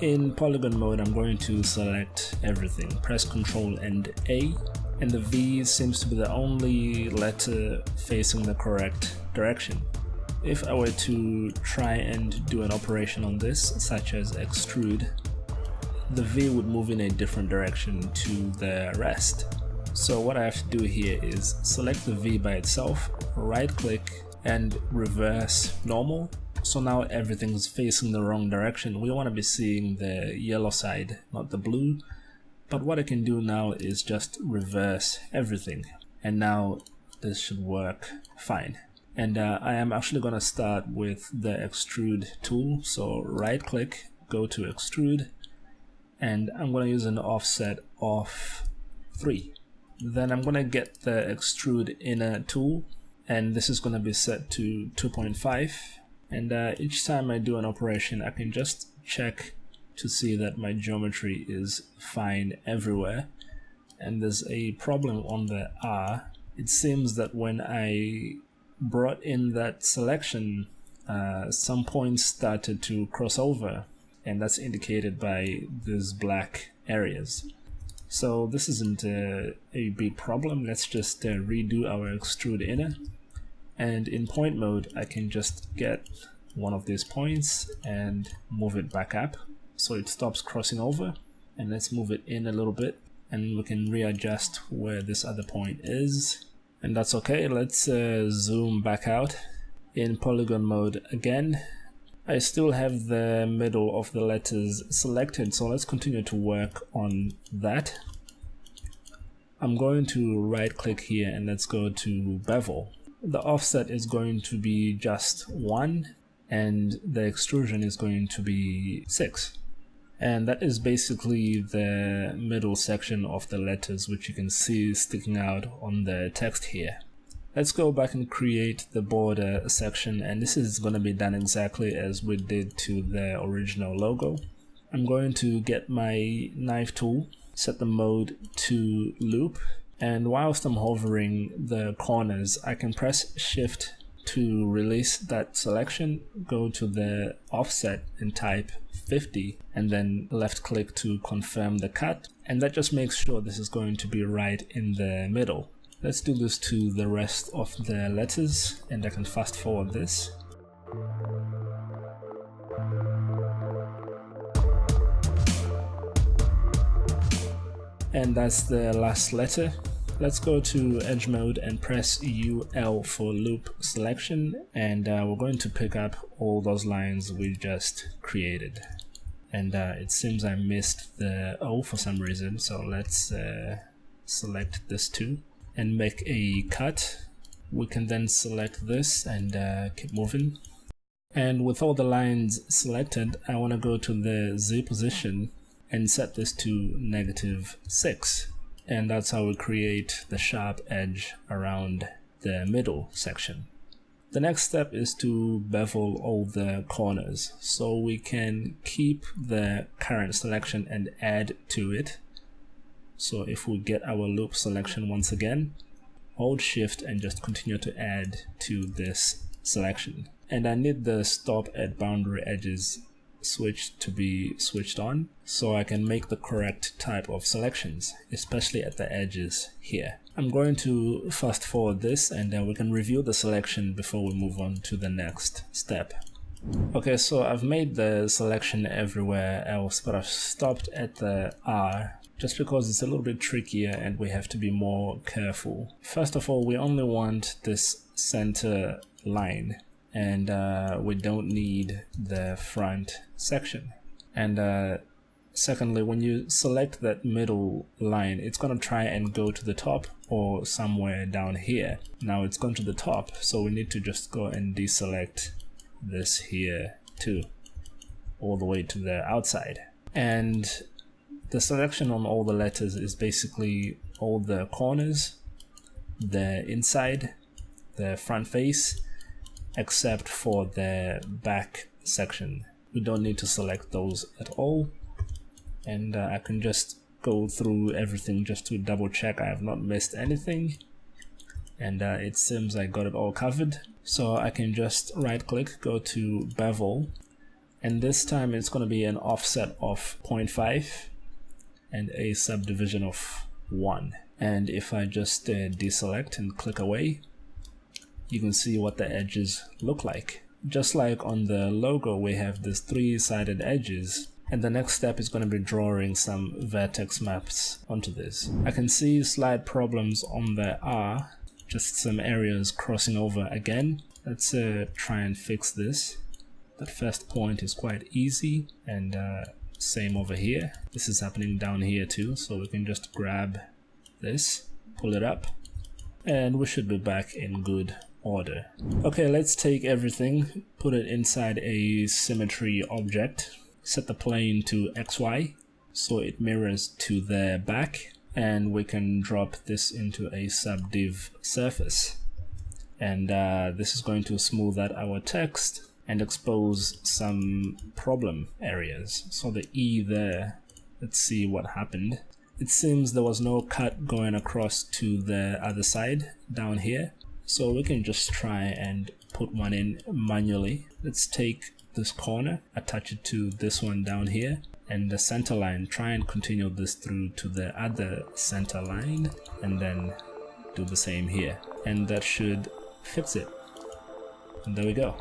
In polygon mode, I'm going to select everything, press Ctrl and A, and the V seems to be the only letter facing the correct direction. If I were to try and do an operation on this, such as extrude, the V would move in a different direction to the rest. So what I have to do here is select the V by itself, right click and reverse normal. So now everything's facing the wrong direction. We want to be seeing the yellow side, not the blue. But what I can do now is just reverse everything. And now this should work fine. And I am actually going to start with the Extrude tool. So right click, go to Extrude, and I'm going to use an offset of 3. Then I'm going to get the Extrude Inner tool, and this is going to be set to 2.5. And each time I do an operation, I can just check to see that my geometry is fine everywhere. And there's a problem on the R. It seems that when I brought in that selection, some points started to cross over, and that's indicated by these black areas. So this isn't a big problem. Let's just redo our Extrude Inner. And in point mode, I can just get one of these points and move it back up so it stops crossing over. And let's move it in a little bit, and we can readjust where this other point is. And that's okay. Let's zoom back out. In polygon mode again, I still have the middle of the letters selected, so let's continue to work on that. I'm going to right click here and let's go to Bevel. The offset is going to be just 1 and the extrusion is going to be 6. And that is basically the middle section of the letters, which you can see sticking out on the text here. Let's go back and create the border section, and this is going to be done exactly as we did to the original logo. I'm going to get my knife tool, set the mode to loop, and whilst I'm hovering the corners, I can press Shift to release that selection, go to the offset and type 50, and then left click to confirm the cut, and that just makes sure this is going to be right in the middle. Let's do this to the rest of the letters, and I can fast forward this. And that's the last letter. Let's go to edge mode and press UL for loop selection, and we're going to pick up all those lines we just created. And it seems I missed the O for some reason, so let's select this too and make a cut. We can then select this and keep moving. And with all the lines selected, I want to go to the Z position and set this to -6. And that's how we create the sharp edge around the middle section. The next step is to bevel all the corners, so we can keep the current selection and add to it. So if we get our loop selection once again, hold Shift and just continue to add to this selection. And I need the stop at boundary edges switch to be switched on, so I can make the correct type of selections, especially at the edges here. I'm going to fast forward this, and then we can review the selection before we move on to the next step. Okay, so I've made the selection everywhere else, but I've stopped at the R just because it's a little bit trickier and we have to be more careful. First of all, we only want this center line, and we don't need the front section. And secondly, when you select that middle line, it's going to try and go to the top or somewhere down here. Now it's gone to the top, so we need to just go and deselect this here too, all the way to the outside. And the selection on all the letters is basically all the corners, the inside, the front face, except for the back section. We don't need to select those at all. And I can just go through everything just to double check I have not missed anything. And it seems I got it all covered. So I can just right click, go to Bevel, and this time it's going to be an offset of 0.5 and a subdivision of 1. And if I just deselect and click away, you can see what the edges look like. Just like on the logo, we have these 3-sided edges, and the next step is going to be drawing some vertex maps onto this. I can see slight problems on the R, just some areas crossing over again. Let's try and fix this. That first point is quite easy, and same over here. This is happening down here too, so we can just grab this, pull it up, and we should be back in good order. Okay, let's take everything, put it inside a symmetry object, set the plane to XY so it mirrors to the back, and we can drop this into a subdiv surface. And this is going to smooth out our text and expose some problem areas. So the E there, let's see what happened. It seems there was no cut going across to the other side down here. So we can just try and put one in manually. Let's take this corner, attach it to this one down here, and the center line, try and continue this through to the other center line, and then do the same here. And that should fix it. And there we go.